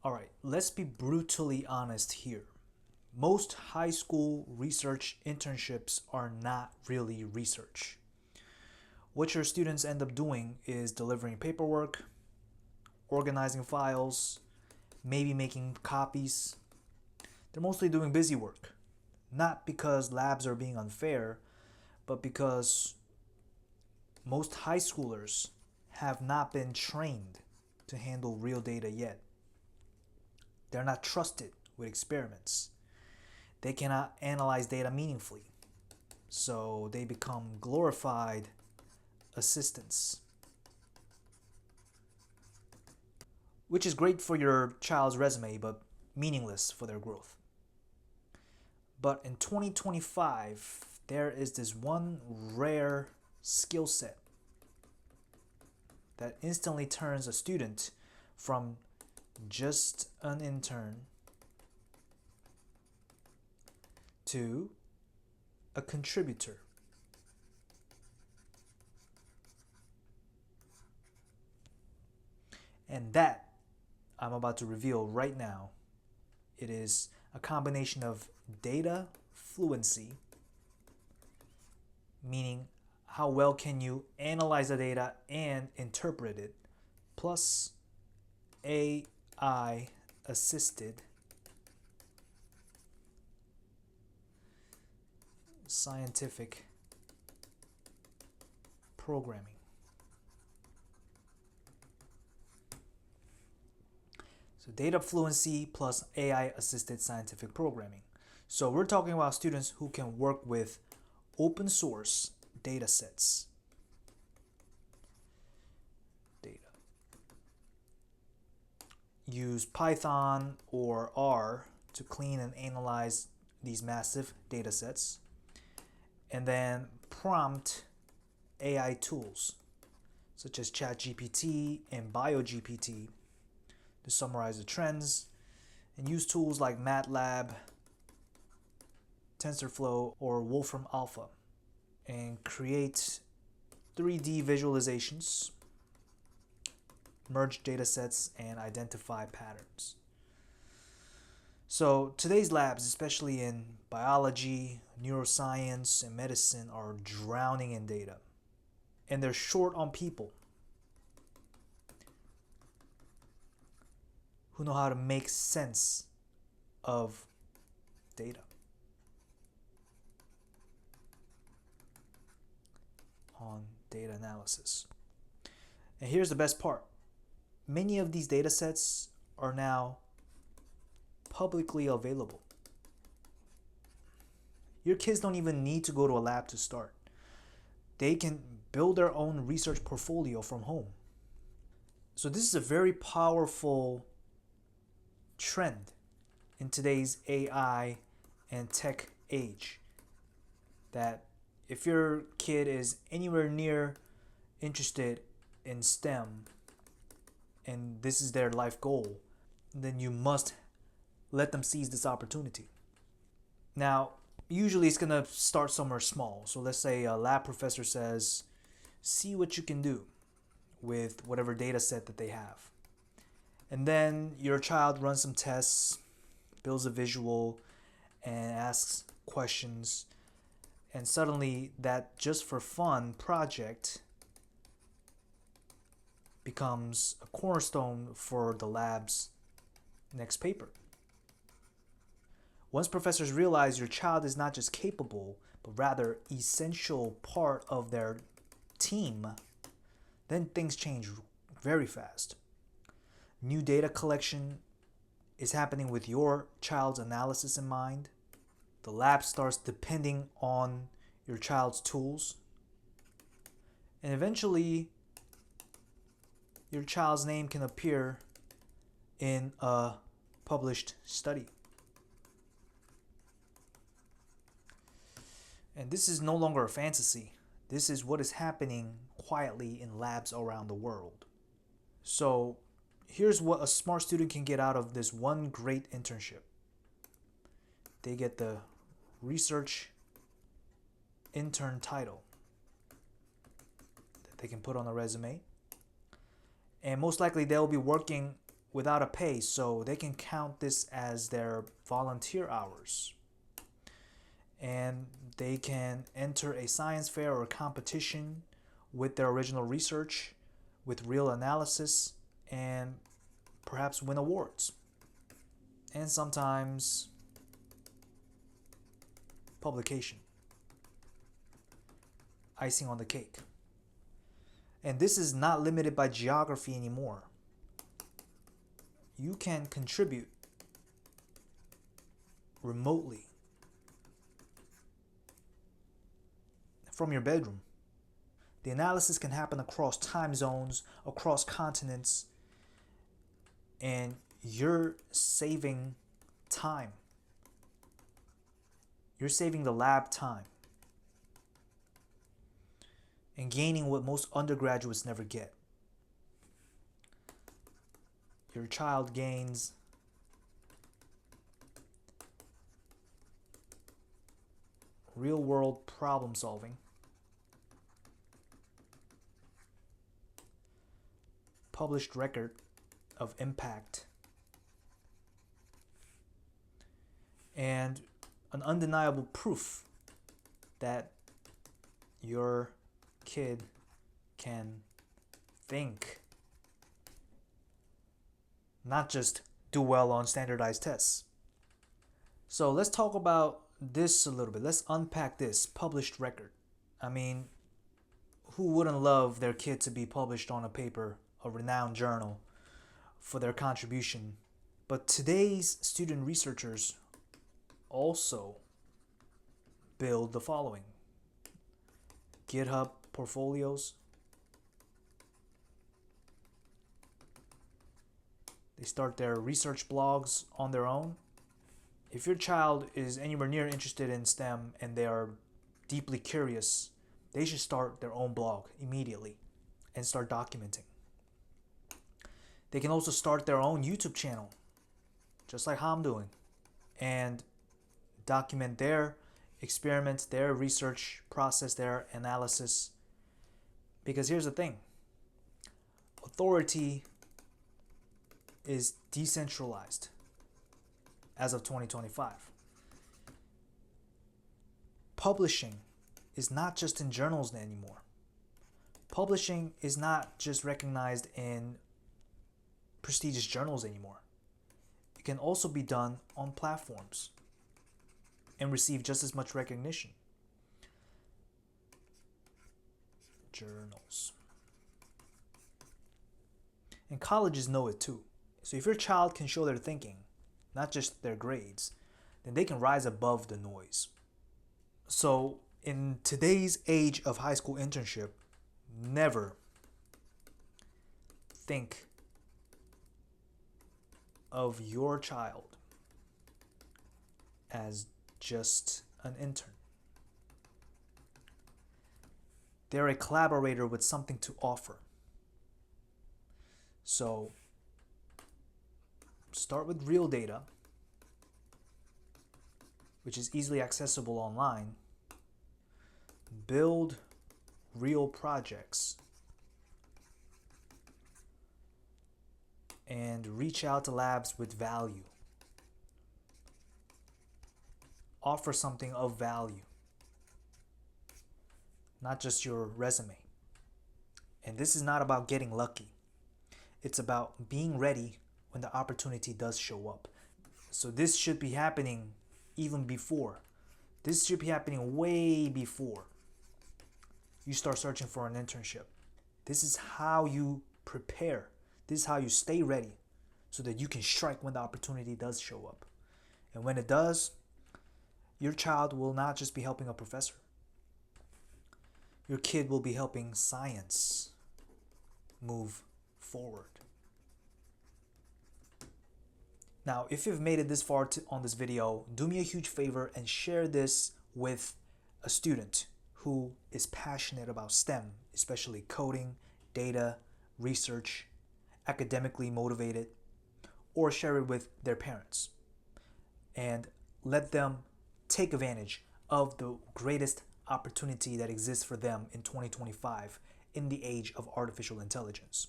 All right, let's be brutally honest here. Most high school research internships are not really research. What your students end up doing is delivering paperwork, organizing files, maybe making copies. They're mostly doing busy work. Not because labs are being unfair, but because most high schoolers have not been trained to handle real data yet. They're not trusted with experiments. They cannot analyze data meaningfully. So they become glorified assistants, which is great for your child's resume, but meaningless for their growth. But in 2025, there is this one rare skill set that instantly turns a student from just an intern to a contributor. And that I'm about to reveal right now. It is a combination of data fluency, meaning how well can you analyze the data and interpret it, plus AI assisted scientific programming. So data fluency plus AI assisted scientific programming. So we're talking about students who can work with open source data sets. Use Python or R to clean and analyze these massive data sets, and then prompt AI tools such as ChatGPT and BioGPT to summarize the trends, and use tools like MATLAB, TensorFlow, or Wolfram Alpha, and create 3D visualizations, merge data sets, and identify patterns. So today's labs, especially in biology, neuroscience, and medicine, are drowning in data, and they're short on people who know how to make sense of data. On data analysis. And here's the best part. Many of these data sets are now publicly available. Your kids don't even need to go to a lab to start. They can build their own research portfolio from home. So this is a very powerful trend in today's AI and tech age, that if your kid is anywhere near interested in STEM and this is their life goal, then you must let them seize this opportunity. Now, usually it's going to start somewhere small. So let's say a lab professor says, see what you can do with whatever data set that they have. And then your child runs some tests, builds a visual, and asks questions. And suddenly that just for fun project becomes a cornerstone for the lab's next paper. Once professors realize your child is not just capable, but rather essential part of their team, then things change very fast. New data collection is happening with your child's analysis in mind. The lab starts depending on your child's tools. And eventually, your child's name can appear in a published study. And this is no longer a fantasy. This is what is happening quietly in labs around the world. So here's what a smart student can get out of this one great internship. They get the research intern title that they can put on a resume. And most likely they'll be working without a pay, so they can count this as their volunteer hours. And they can enter a science fair or competition with their original research, with real analysis, and perhaps win awards. And sometimes publication. Icing on the cake. And this is not limited by geography anymore. You can contribute remotely from your bedroom. The analysis can happen across time zones, across continents, and you're saving time. You're saving the lab time and gaining what most undergraduates never get. Your child gains real-world problem solving, published record of impact, and an undeniable proof that your kid can think, not just do well on standardized tests. So let's talk about this a little bit. Let's unpack this published record. I mean, who wouldn't love their kid to be published on a paper, a renowned journal, for their contribution? But today's student researchers also build the following: GitHub portfolios. They start their research blogs on their own. If your child is anywhere near interested in STEM and they are deeply curious, they should start their own blog immediately and start documenting. They can also start their own YouTube channel, just like how I'm doing, and document their experiments, their research process, their analysis. Because here's the thing: authority is decentralized as of 2025. Publishing is not just in journals anymore. Publishing is not just recognized in prestigious journals anymore. It can also be done on platforms and receive just as much recognition. Journals. And colleges know it too. So if your child can show their thinking, not just their grades, then they can rise above the noise. So in today's age of high school internship, never think of your child as just an intern. They're a collaborator with something to offer. So start with real data, which is easily accessible online. Build real projects and reach out to labs with value. Offer something of value, not just your resume. And this is not about getting lucky. It's about being ready when the opportunity does show up. So this should be happening even before. This should be happening way before you start searching for an internship. This is how you prepare. This is how you stay ready so that you can strike when the opportunity does show up. And when it does, your child will not just be helping a professor. Your kid will be helping science move forward. Now, if you've made it this far on this video, do me a huge favor and share this with a student who is passionate about STEM, especially coding, data, research, academically motivated, or share it with their parents. And let them take advantage of the greatest opportunity that exists for them in 2025 in the age of artificial intelligence.